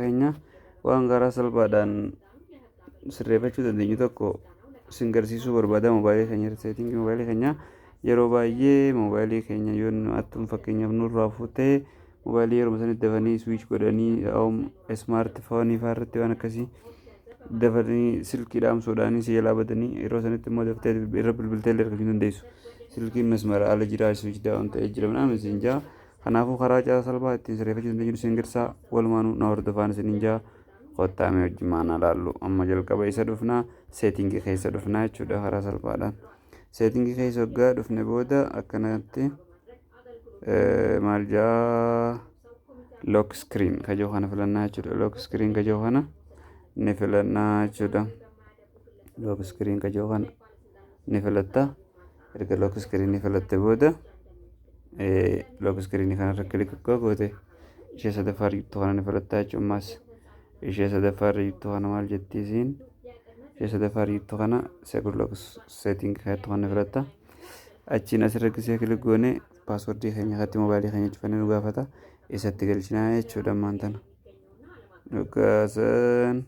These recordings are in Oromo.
keenya waan garaa salphaadhaan sirreeffachuu dandeenyu tokko isin garsiisuu barbaada moobaayilii keenya seetingii moobaayilii keenya yeroo baay'ee moobaayilii keenya yoo attuma fakkeenyaaf nurraa fuutee moobaayilii yeroo sanitti dafanii switch godhanii smartphone irratti waan akkasii dafanii silkii dhaamsuudhaan si jalaa badanii yeroo sanitti immoo daftee irra bilbiltee illee argachuu dandeessu. Silkiin masmara ala jira switch down ta'ee jira namni isin jaa kanaafuu karaa caalaa salphaa ittiin sirreeffachuu dandeenyu isin garsaa walumaanuu na hordofaan isin jaa qottaamee wajjin maana laallu amma jalqaba isa dhufnaa seetingii keessa dhufnaa jechuudha karaa salphaadhaan. Seetingii keessa waggaa dhufne booda akkanatti maal jaa lock screen kajoo kana filannaa jechuudha. Lock screen kajoo kana ni filannaa jechuudha. Lock screen kajoo kana ni filatta. Erga lock screen ni filatte booda lock screen kanarra kilik goote ishee sadaffaa jirtu kana ni filatta jechuudha. Ammas ishee sadaffaa jirtu kana maal jetti isiin ishee sadaffaa jirtu kana secure lock setting kana filatta. Achiin asirra gisee kilik goone paaswordii keenya irratti moobaayilii keenya cufannee nu gaafata isatti galchinaa jechuudha. Ammaan tana dhugaasan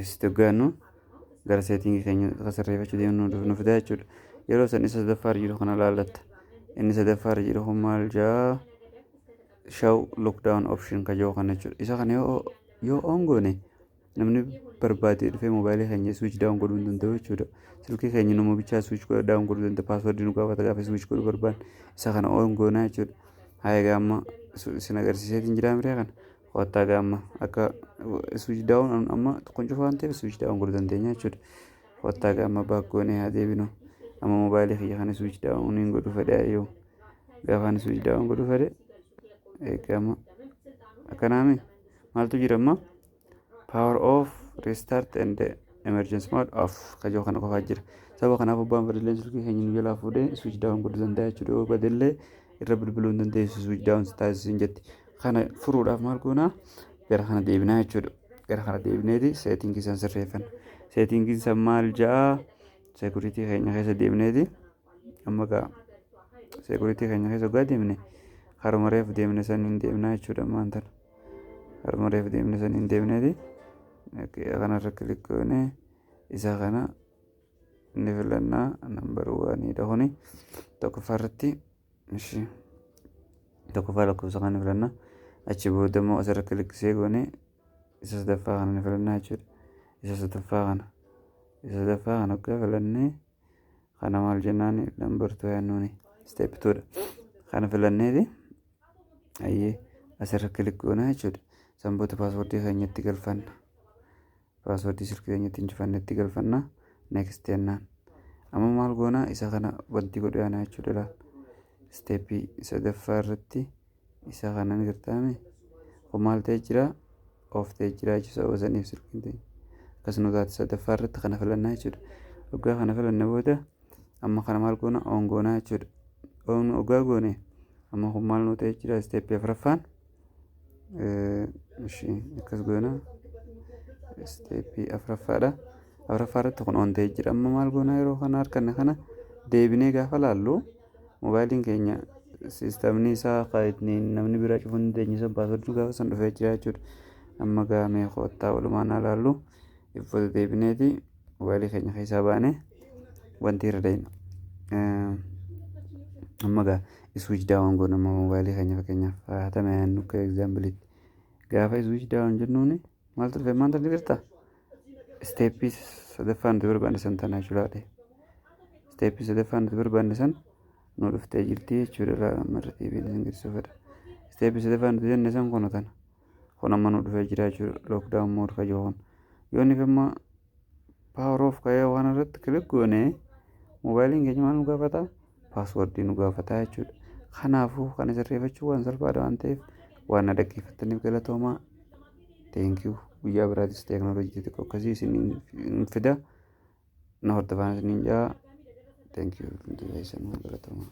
istigaanu gara seetingii keenya sirreeffachuu deemnu nu fida jechuudha. Yeroo san isa sadaffaa jiru kana laalatta inni sadaffaa jiru kun maal jaa show lockdown option kajoo kana jechuudha. Isa kana yoo on goone namni barbaade dhufee moobaayilii keenya switch down godhuu hin danda'u jechuudha. Silkii keenya nama bichaa switch down godhuu danda'a paaswordii nu gaafata gaafa switch godhuu barbaanne isa kana on goonaa jechuudha. Haa gaamma isin agarsiiseetiin jira miree kana qottaa gaamma akka switch down amma tokkon cufa waan ta'eef switch down godhuu dandeenya jechuudha. Qottaa gaamma baakkoonee haa deebinu amma moobaayilii kiyya kana switch down hin godhu fedhe yoo gaafaan switch down godhu fedhe eegama akkanaami maaltu jira amma power off restart and emergency mode off kajoo kana qofaa jira. Sababa kanaaf abbaan fedhileen silkii keenya nu jalaa fuudhee switch down godhuu danda'a jechuudha. Yoo badellee irra bilbiluu hin dandeessu switch down taasisuun jetti. Kana furuudhaaf maal goonaa gara kana deebinaa jechuudha. Gara kana deebineeti seetingii isaan sirreeffanna. Seetingii isaan maal jaa security keenya keessa deebineeti amma gaa security keenya keessa gaa deemne haruma reef deemne san hin deemnaa jechuudha. Ammaan tana haruma reef deemne san hin deemneeti kanarra kilik goone isa kana ni filannaa nambar waaniidha kuni tokkoffaa irratti ishii tokkoffaa lakkoofsa kana ni filannaa. Achi booda immoo asirra kilikisee goone isa sadaffaa kana ni filannaa jechuudha. Isa sadaffaa kana akka filannee kana maal jennaan nambartuu yaannuuni step 2dha. Kana filanneeti ayyee asirra kilik goonaa jechuudha. Sanboota paaswordii keenyatti galfanna. Paaswordii silkii keenyatti injifannetti galfanna. Next jennaan amma maal goonaa isa kana wanti godhu yaana jechuudha. Laal steepii sadaffaa irratti isa kana ni gartaame kun maal ta'e jira of ta'e jira jechuudha. Wasaniif silkiin ta'e akkasuma taate sadaffaa irratti kana filannaa jechuudha. Waggaa kana filanne booda amma kana maal goona on goonaa jechuudha. On waggaa goone amma kun maal nu ta'e jira steepii afuraffaan ishii akkas goona steepii afuraffaadha. Afuraffaa irratti kun on ta'e jira. Amma maal goona yeroo kana harkanne kana deebinee gaafa laallu moobaayiliin keenya siistamni isaa qaayitni namni biraa cufuu hin dandeenye san paaswordii gaafa san dhufee jira jechuudha. Amma gaamee qottaa walumaan laallu ifoota deebineeti moobaayilii keenya keessaa baane wanti irra deemna. Amma gaa switch down goona moobaayilii keenya fakkeenyaaf haatame yaannu akka exaambiliitti gaafa switch down jennuuni maaltu dhufe maanta ni jirta steepii sadaffaa nuti barbaanne san tanaa jechuudha. Steepii sadaffaa nuti barbaanne san nu dhuftee jirti jechuudha. Marra deebiin isin agarsiisuu fedha. Steepii sadaffaa nuti jenne san kun tana kun amma nu dhufee jira jechuudha. Lockdown mode kajoo kun yoo inni amma power off kayoo waan irratti kilik goone moobaayiliin keenya maal nu gaafata paaswordii nu gaafata jechuudha. Kanaafuu kana sirreeffachuu waan salphaadha waan ta'eef waan na dhaggeeffattaniif galatoomaa. Thank you. Guyyaa biraatis teeknooloojii xiqqoo akkasii isin fida na hordofaa isiniin jaa. Thank you. Galatoomaa.